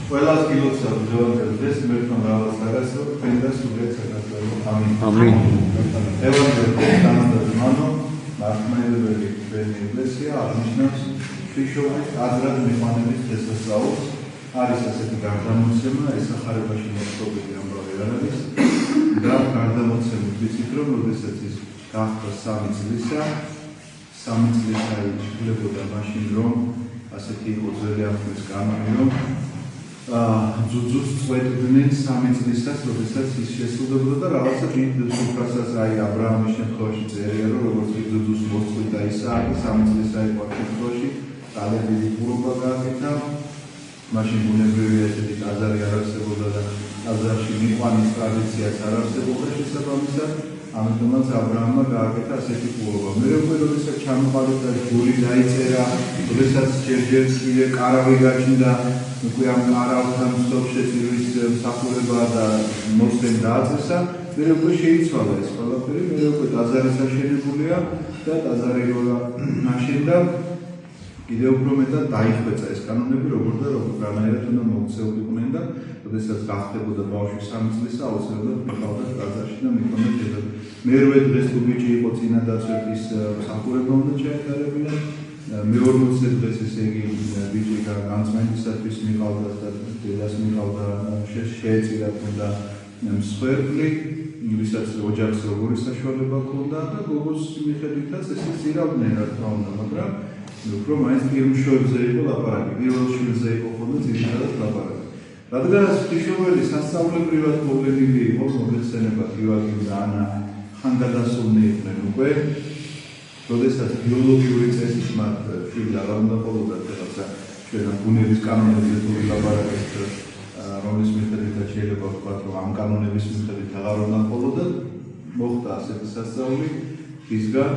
ყველას გილოცავ ჯოვანდეს მერტონ რაღაც რაღაცა ფენდა სულეთ საქართველოს ამინ ევანგელიის თანადროულობანო მართლმადიდებელი ეკლესია აღნიშნავს ღვთისმშობლის აზრად მიყვანების დღესასწაულს არის ასეთი გარდამოცემა ესახარებაში მოწყობილი ამბავი არ არის და გარდამოცემით ვიცით რომ როდესაც ის გახდა 3 წლისა იშლებოდა მაშინ რომ ასეთი იყო ძველი აღთქმის კანონი რომ ძუძუს წვეთდნენ 3 წლისას, როდესაც ის შესრულდებოდა და რაღაცა დიდ სუფრასაც აი ა ブラ ამის შემთხვევაში წერია რომ როგორც ძუძუს მოსწვიდა ისააკი 3 წლისა იყო ამ შემთხვევაში დადებითი პურობა გააკეთა მაშინ ბუნებრივია ესეთი ტაძარი არ არსებობდა და ტაძარში მიყვანის ტრადიციაც არ არსებობდა შესაბამისად ამიტომაც ა ブラ ამმა გააკეთა ასეთი პურობა. მე როდესაც ჩამოყალიბდა გული დაიწერა, როდესაც ჯერ კიდე კარავი გაჩნდა უკვე ამ კარავთან მსოფლშეწირვის მსახურება და მოსდენ დააწესა, მე უკვე შეიცვალა ეს ყველაფერი, მე უკვე ტაძარი საშენებულია და ტაძარი როა აშენდა კიდევ უფრო მეტად დაიხვეწა ეს კანონები, როგორ და როგორ უნდა მოქცეულიყვნენ და როდესაც გახდებოდა ბავშვი 3 წლისა, აუცილებლად მიყავდა ტაძარში და მიქონდა ჯერად. მერვე დღეს თუ ბიჭი იყო წინადაცვეთის მსახურება უნდა ჩაეტარებინა. მეორმოცე დღეს ესე იგი ბიჭი განწმენდისათვის მიყავდა და დედას მიყავდა შეეწირა თუნდა მსხვერპლი, ვისაც ოჯახს როგორი საშუალება ჰქონდა და გოგოს მიხედვითაც ესე წირავდნენ რა თქმა უნდა, მაგრამ უფრო მაინც პირმშობებზე იყო ლაპარაკი, პირველ შვილზე იყო ხოლმე ძირითადად ლაპარაკი. რადგან ღვთისმშობელი სასწაულებრივად მოვლენილი იყო, მოგეხსენებათ იოაკიმ და ანა ხანგადასულნი იყვნენ უკვე, როდესაც ბიოლოგიური წესით მათ შვილი აღარ უნდა ყოლოდათ რაღაცა ჩვენ ბუნების კანონებზე თუ ლაპარაკობთ, რომლის მიხედვითაც შეიძლება ვთქვათ, რომ ამ კანონების მიხედვით აღარ უნდა ყოლოდათ, მოხდა ასეთი სასწაული, ისგან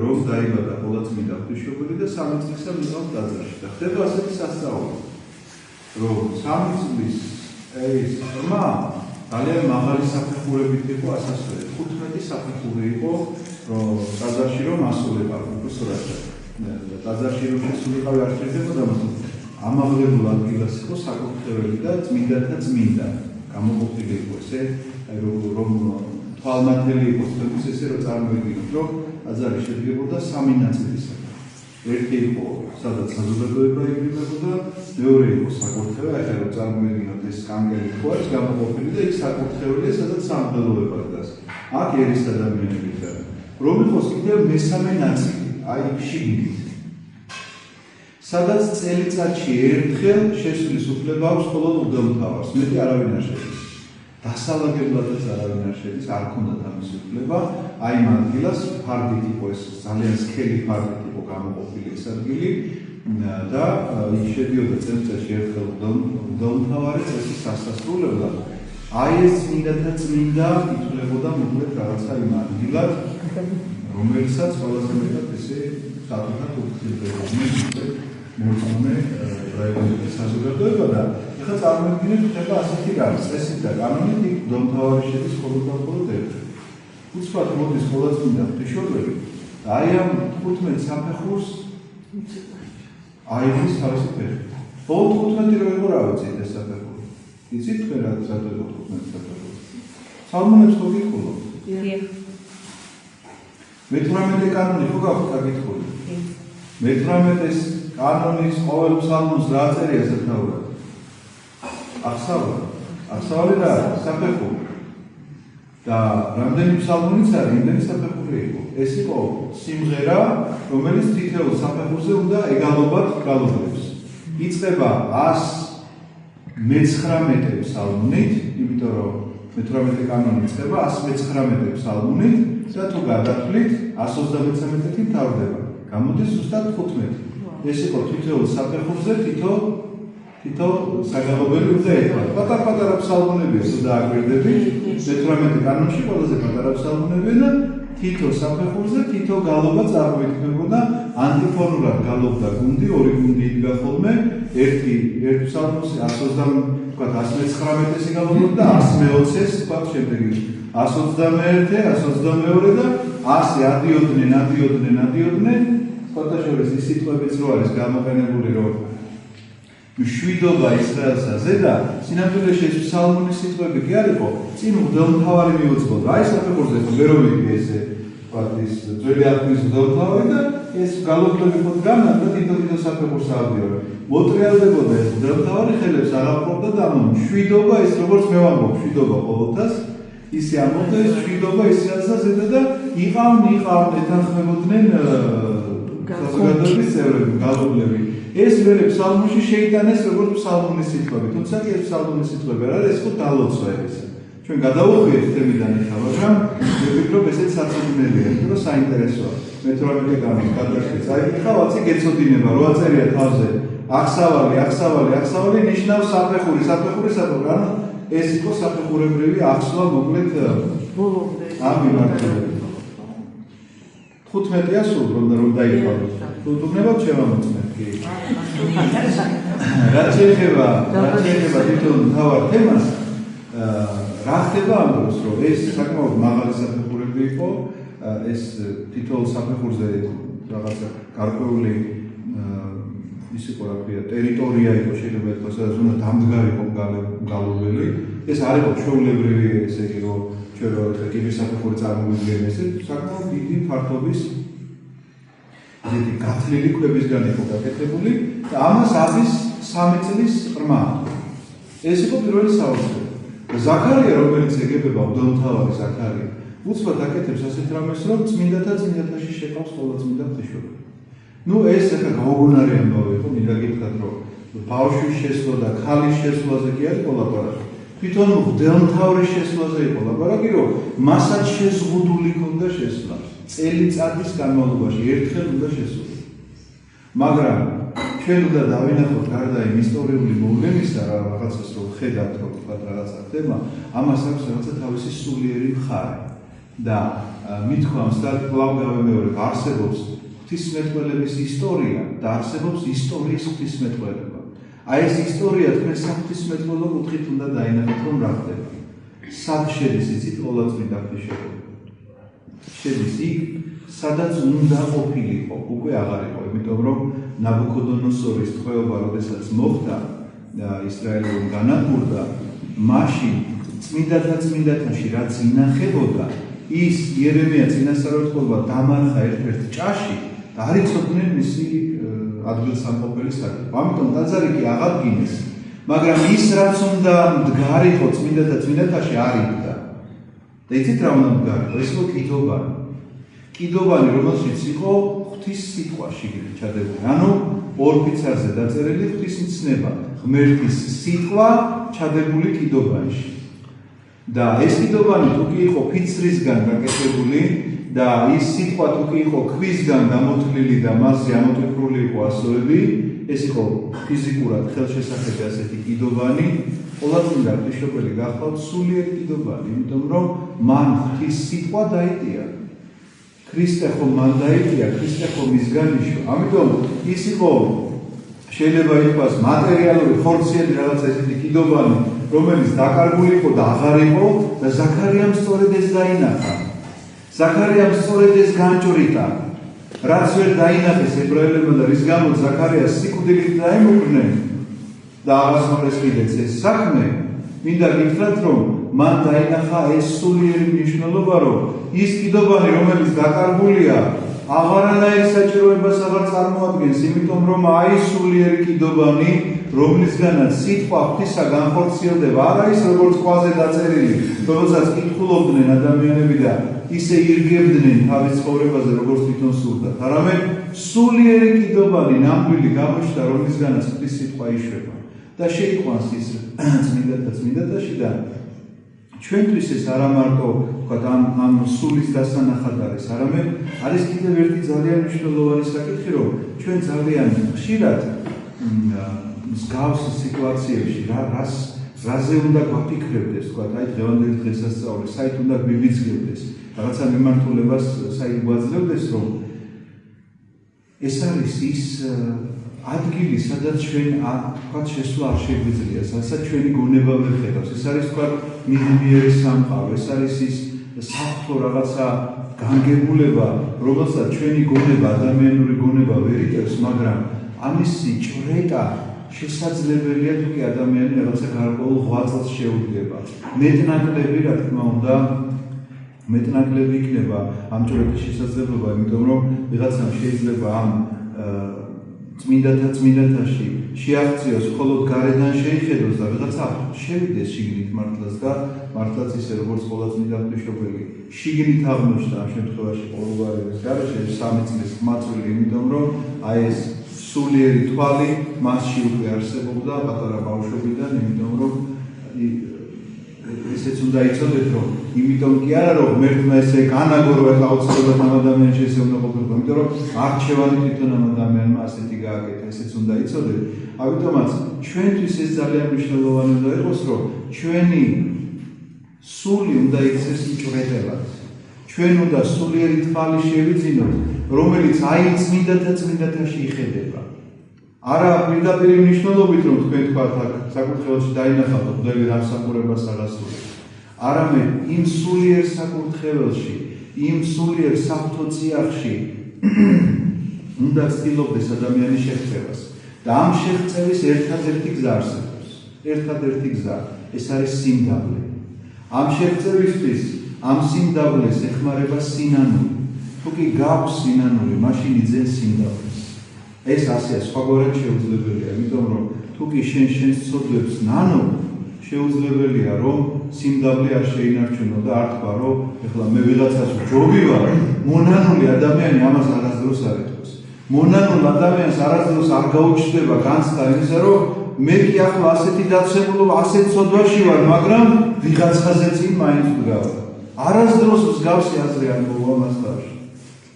რომ დაიბადა ყოვლადწმინდა ღვთისმშობელი და 3 წლისა მიყავთ ტაძარში და ხდება ასეთი სასწაული, რომ 3 წლის ეს ხმა ძალიან მაღალი საფეხურებით იყო ასასვლელი, 15 საფეხური იყო რომ ტაძარში რომ ასულიყავ, უბრალოდ ტაძარში რომ შესულიყავი არ შეიძლება ამაღლებულ ადგილას იყო საკურთხეველი და წმინდათა წმინდა გამოყოფილი იყო ესე, აი რომ თვალმათელი იყო თქვენთვის ესე რომ წარმოიდგინოთ, რომ ტაძარი შედგებოდა 3 ნაწილისაგან. ერთი იყო სადაც საზოგადოება იგივებოდა, მეორე იყო საკურთხეველი, ახლა რომ წარმოიდგინოთ ეს კანკელი ხო არის გამოყოფილი და იქ საკურთხეველია, სადაც სამღვდელოება დგას. აქ ერის ადამიანები დგას. რომ იყოს კიდევ მესამე ნაწილი, აი შიგნით. სადაც წელიწადში ერთხელ შესვლის უფლება აქვს მხოლოდ უგელმთავარს, მეტი არავინ არ შედის. დასალაგებლადაც არავინ არ შედის, არ ქონდათ ამის უფლება, აი ამ ადგილას ფარდით იყო ეს ძალიან სქელი ფარდით იყო გამოყოფილი ეს ადგილი და იქ შედიოდა წელიწადში ერთხელ უგელმთავარი წესის სასასრულებლად. აი ეს წმინდათა წმინდა ითვლებოდა მოკლედ რაღაცა იმ ადგილად, რომელსაც ყველაზე მეტად ესე სტატუტად უხდიდებოდა მოწმე ებრაელების საზოგადოება და ეხლა წარმოიდგინეთ ხდება ასეთი რამე, წესით და კანონით იქ მღვდელმთავარი შედის მხოლოდ და მხოლოდ ერთი. უცბად მოდის ყოვლადწმინდა ღვთისმშობელი და აი ამ 15 საფეხურს აიღეს თავისი ფეხი. ბოლო 15 რო იყო რა ვიცით ეს საფეხური. იცით თქვენ რა სათო იყო 15 საფეხური? სალმონებს ხო გითხულობთ? დიახ. მე-18 კანონი ხო გაქვთ გაკითხული? მე-18-ის კანონის ყოველ ფსალმუნს რა წერია სათაურად? აღსავალი რა არის? საფეხური. და რამდენი ფსალმუნიც არის, იმდენი საფეხური იყო. ეს იყო სიმღერა, რომელიც თითოეულ საფეხურზე უნდა ეგალობათ გალობებს. იწყება 119 ფსალმუნით, იმიტომ რომ მე-18 კანონი იწყება 119 ფსალმუნით და თუ გადათვლით 133-ით მთავრდება. გამოდის ზუსტად 15. ეს იყო თითოეულ საფეხურზე თითო საგალობელი უნდა ერთად. პატარ-პატარა ფსალმუნებია, თუ დააკვირდები, მე-18 კანონში ყველაზე პატარა ფსალმუნებია და თითო საფეხურზე თითო გალობა წარმოიქმნებოდა, ანტიფონურად გალობდა გუნდი, ორი გუნდი იდგა ხოლმე, ერთი ფსალმუნს 119-ი გალობდა და 120-ს თქვა შემდეგ 121, 122 და 100 ადიოდნენ, სხვათა შორის ის სიტყვებიც რო არის გამოყენებული, რომ მშვიდობა ისრაელსაზე და სინამდვილეში ეს ფსალმუნის სიტყვები კი არ იყო, წინ მღვდელმთავარი მიუძღოდა. აი საფეხურზე ხო ვერ ვიგე ესე პარტიის ძველი აღქმის მღვდელმთავარი და ეს გალობლები ხო განა და დიდ საფეხურს ავდიოდა. მოტრიალდებოდა ეს მღვდელმთავარი, ხელებს არ აპყრობდა და ანუ მშვიდობა ის როგორც მე ვამბობ, მშვიდობა ყოველთას ისე ამბობდა ეს მშვიდობა ისრაელსაზე და იყავდნენ ეთანხმებოდნენ საზოგადოების წევრები, გალობლები. ეს მერე ფსალმუნში შეიტანეს როგორც ფსალმუნის სიტყვები, თუმცა კი ეს ფსალმუნის სიტყვები არ არის, ეს ხო დალოცვა ეს. ჩვენ გადავუხვიეთ თემიდან ახლა, მაგრამ მე ვფიქრობ ესეც საწუნელია, რომ საინტერესოა. მე-18 გამის გადაშლის. აი ხავაცი გეცოდინება, რო აწერია თავზე. ახსავალი ნიშნავს საფეხური. ანუ ეს იყო საფეხურებრივი ახსვა მოკლედ ამ მიმართულებით. 15-ია სულ რომ დაიხვალოს. თუნდუბნებად შევამოწმეთ კი. რაც შეეხება თვითონ თავარ თემას, რა ხდება ამ დროს, რომ ეს საკმაოდ მაღალი საფეხურები იყო, ეს თითოეულ საფეხურზე რაღაცა გარკვეული ის იყო რა ქვია, ტერიტორია იყო შეიძლება ითქვას, სადაც უნდა დამდგარი იყო გალობელი. ეს არ იყო ჩვეულებრივი, ესე იგი, რომ ჩვენ რო კიბის საფეხური წარმოვიდგენ, ესე საკმაოდ დიდი ფართობის დიდი გათლილი ქვებისგან იყო გაკეთებული და ამას არის 3 წლის ყრმა. ეს იყო პირველი საოცრება. ზაქარია, რომელიც ეგებება მღვდელმთავარი ზაქარია, უცბად აკეთებს ასეთ რამეს, რომ წმინდათა წმინდათაში შეყავს ყველა წმინდა ღვთისმშობელი. ეს ახლა გაუგონარი ამბავი იყო, მინდა გითხრათ, რომ ბავშვის შესვლა და ქალის შესვლაზე კი არის ლაპარაკი. თვითონ მღვდელმთავრის შესვლაზე იყო ლაპარაკი, რომ მასაც შეზღუდული ქონდა შესვლა. წელიწადის განმავლობაში ერთხელ უნდა შესულიყო. მაგრამ ჩვენ უნდა დავინახოთ გარდა იმ ისტორიული მოვლენისა, რაღაცას რომ ხედავთ, რომ თქვათ რაღაცა ხდება, ამას აქვს რაღაცა თავისი სულიერი მხარე. და მithქვამს და კვლავ გავემეორებ, არსებობს ღვთისმეტყველების ისტორია და არსებობს ისტორიის ღვთისმეტყველება. აი ეს ისტორია თქვენ საღვთისმეტყველო კუთხით უნდა დაინახოთ, რომ რა ხდება. სად შედის იცით ყოვლადწმინდა ღვთისმშობელი? შედის იქ, სადაც უნდა ყოფილიყო, უკვე აღარ იყო, იმიტომ რომ ნაბუქოდონოსორის ტყვეობა, როდესაც მოხდა ისრაელთან განადგურდა, მაშინ წმინდათაში რაც ინახებოდა, ის იერემია წინასწარმეტყველმა დამარხა ერთ-ერთ ჭაში და არ იცოდნენ მისი ადგილსამყოფელი საკითხი. ამიტომ ტაძარი კი აღადგინეს, მაგრამ ის რაც უნდა მდგარიყო წმინდათაში არ იდგა. და იცით რა უნდა მდგარიყო? ეს იყო კიდობანი. კიდობანი, რომელშიც იყო ღვთის სიტყვა შიგნით ჩადებული. ანუ ორ ფიცარზე დაწერილი ღვთის მცნება, ღმერთის სიტყვა ჩადებული კიდობანში. და ეს კიდობანი თუ კი იყო ფიცრისგან გაკეთებული და ის სიტყვა თუ კი იყო ქვისგან გამოთლილი და მასზე ამოტვიფრული იყო ასოები, ეს იყო ფიზიკურად ხელშესახები ასეთი კიდობანი, ყოვლადწმინდა ღვთისმშობელი გახლავთ სულიერი კიდობანი, იმიტომ რომ მან ღვთის სიტყვა დაიტია. ქრისტე ხომ მან დაიტია, ქრისტე ხომ მისგან იშვა. ამიტომ ის იყო შეიძლება ითქვას მატერიალური ხორციელი რაღაცა ესეთი კიდობანი, რომელიც დაკარგული იყო და აღარ იყო და ზაქარიამ სწორედ ეს დაინახა. ზაქარიამ სწორედ ეს განჭვრიტა. რაც ვერ დაინახეს ებრაელებმა და რის გამოც ზაქარიას სიკვდილით დაემუქრნენ და აღასრულეს კიდეც ეს საქმე, მინდა გითხრათ, რომ მან დაინახა ეს სულიერი მნიშვნელობა, რომ ის კიდობანი, რომელიც დაკარგულია, აღარანაირ საჭიროებას აღარ წარმოადგენს, იმიტომ რომ აი სულიერი კიდობანი, რომლისგანაც სიტყვა ღვთისა განხორციელდება, არა ის როგორც ყვაზე დაწერილი, რომელსაც კითხულობდნენ ადამიანები და ისე ირგებდნენ თავის ცხოვრებაზე, როგორც თვითონ სურდათ, არამედ სულიერი კიდობანი ნამდვილი გამოჩნდა, რომლისგანაც ღვთის სიტყვა იშვება და შეიყვანს ის წმინდათაში და ჩვენთვის ეს არა მარტო ვთქვათ ამ სულის დასანახად არის, არამედ არის კიდევ ერთი ძალიან მნიშვნელოვანი საკითხი, რომ ჩვენ ძალიან ხშირად მსგავს სიტუაციებში რაზე უნდა გვაფიქრებდეს, ვთქვათ, აი დღევანდელი დღესასწაული, საით უნდა გვივიწყებდეს, რაღაცა მიმართულებას საით გვაძლევდეს, რომ ეს არის ის ადგილი, სადაც ჩვენ ვთქვათ შესვლა არ შეგვიძლია, სადაც ჩვენი გონება ვერ ხედავს. ეს არის ვთქვათ მიღებიერი სამყარო, ეს არის ის საფრთხო რაღაცა განგებულება, რომელსაც ჩვენი გონება, ადამიანური გონება ვერ იტევს, მაგრამ ამისი ჭრეტა შესაძლებელია თუ კი ადამიანი რაღაცა გარკვეულ ღვაწლს შეუდგება. მეტნაკლები, რა თქმა უნდა, მეტნაკლები იქნება ამ ჭრეტის შესაძლებლობა, იმიტომ რომ ვიღაცამ შეიძლება ამ წმინდათაში შეაღწიოს, მხოლოდ გარედან შეიხედოს და ვიღაცა შევიდეს შიგნით მართლაც და მართლაც ისე როგორც ყველა წმინდა ღვთისმშობელი შიგნით აღმოჩნდა ამ შემთხვევაში ყოველგვარი გარეშე 3 წლის ხმაწვილი, იმიტომ რომ აი ეს სულიერი თვალი მასში უკვე არსებობდა პატარა ბავშვობიდან, იმიტომ რომ ესეც უნდა იცოდეთ, რომ იმიტომ კი არა რომ ღმერთმა ესე განაგორვა ეს აუცილებლად ამ ადამიანში ესე უნდა ყოფილიყო, იმიტომ რომ არჩევანი თვითონ ამ ადამიანმა ასეთი გააკეთა, ესეც უნდა იცოდეთ. ამიტომაც ჩვენთვის ეს ძალიან მნიშვნელოვანი უნდა იყოს, რომ ჩვენი სული უნდა იქცეს მჭვრეტელად. ჩვენ უნდა სულიერი თვალი შევიძინოთ, რომელიც აი წმინდათაში იხედება. არა პირდაპირ მნიშვნელობით რომ თქვენ თქვათ აქ საკურთხეველში დაინახავთ ღვთები რა მსახურებას აღასრულებს. არამედ იმ სულიერ საკურთხეველში, იმ სულიერ საფრთხო წიაღში უნდა ცდილობდეს ადამიანის შეღწევას. და ამ შეღწევის ერთადერთი გზა არსებობს. ერთადერთი გზა ეს არის სიმდაბლე. ამ შეღწევისთვის ამ სიმდაბლეს ეხმარება სინანული. თუ კი გაქვს სინანული, მაშინ იძენ სიმდაბლეს. ეს ასეა, სხვაგვარად შეუძლებელია, იმიტომ რომ თუ კი შენს ცოდვებს ნანო, შეუძლებელია რომ სიმდაბლე არ შეინარჩუნო და არ თქვა რომ ეხლა მე ვიღაცას ჯობი ვარ, მონანული ადამიანი ამას არასდროს არ ეთქოს. მონანულ ადამიანს არასდროს არ გაუჩნდება განცდა იმისა, რომ მე კი ახლა ასეთი დაცემულობა, ასეთ ცოდვაში ვარ, მაგრამ ვიღაცაზე წინ მაინც ვდგავარ. არასდროს მსგავსი აზრი არ მოვა მას თავში.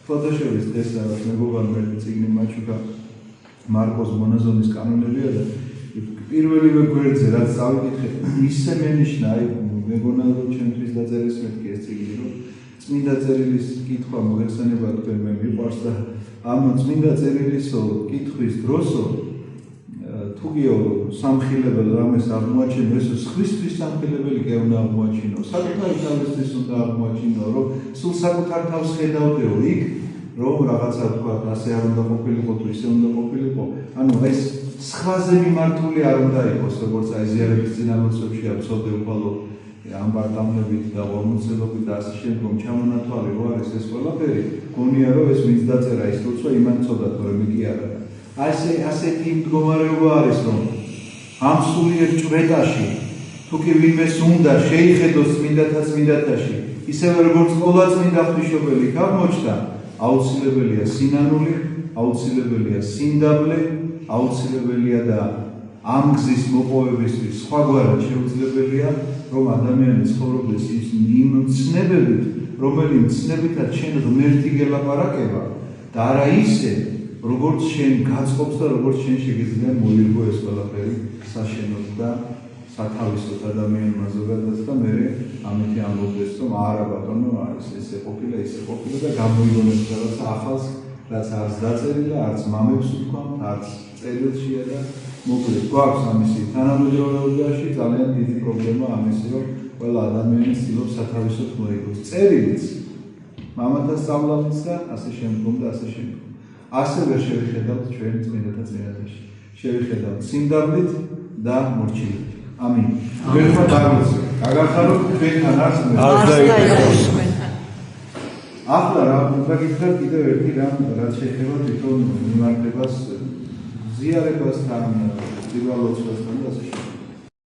ფოტოშოპის დღეს რაღაც მეგობარმა ერთი წიგნი მაჩუქა მარკოს მონაზონის კანონებია და პირველივე გვერდზე რაც წავიკითხე, ისე მენიშნა, აი მეგონა რომ ჩემთვის დაწერეს მეთქი ეს წიგნი, რომ წმინდა წერილის კითხვა მოგეხსენება თქვენ მე მიყვარს და ამ წმინდა წერილისო კითხვის დროსო თუგიო სამხილებელი რამეს აღმოაჩინო, ეს სხვისთვის სამხილებელი კი უნდა აღმოაჩინო, საკუთარი თავისთვის უნდა აღმოაჩინო, რომ სულ საკუთარ თავს ხედავდეო იქ, რომ რაღაცა თქვა ასე არ უნდა ყოფილიყო თუ ისე უნდა ყოფილიყო. ანუ ეს სხვაზე მიმართული არ უნდა იყოს, როგორც აი ზიარების წინამორბედებში აბსოლუტი უყალო ამბარტამლებით და ორმოცელობით და ასე შემდგომ ჩამონათვალი რო არის ეს ყველაფერი, გონია რომ ეს ვინც დაწერა ის როცა იმან ცოდა თორემ კი არა. ასეთი მდგომარეობა არის, რომ ამ სულიერ ჭრეტაში თუ კი ვინმეს უნდა შეიხედოს წმინდათაში, ისევე როგორც ყველა წმინდა ღვთისმშობელი გამოჩნდა, აუცილებელია სინანული, აუცილებელია სიმდაბლე, აუცილებელია და ამ გზის მოპოვებისთვის სხვაგვარად შეუძლებელია, რომ ადამიანი ცხოვრობდეს იმ ცნებებით, რომელიც ცნებითაც შენ ღმერთი გელაპარაკება და არა ისე, როგორც შენ გაწყობს და როგორც შენ შეგიძლია მოირგო ეს ყველაფერი საშენოდ და სათავისოდ ადამიანმა ზოგადად და მე ამით ამბობდეს, რომ არა ბატონო, ესე ყოფილა და გამოიგონებს რაღაც ახალს, რაც არც დაწერილა, არც მამებს ვთქვამთ, არც წერილშია და მოკლედ გვაქვს ამისი თანამედროვეობაში ძალიან დიდი პრობლემა ამისი, რომ ყველა ადამიანი ცდილობს სათავისოდ მოიგოს. წერილიც, მამათა სწავლაც და ასე შემდგომ და ასე შემდგომ. ასე ვერ შევიხედავთ ჩვენ წმინდათაში. შევიხედავთ სიმდაბლით და მორჩილებით. ამინ. გვერდმა დაგმოცეთ. გაგახაროთ თქვენთან არც მე. ახლა რა გაგიხართ კიდევ ერთი რამ, რაც შეეხება თვითონ მიმართებას, ზიარებასთან, პირველ ლოცვასთან და ასე შემდეგ.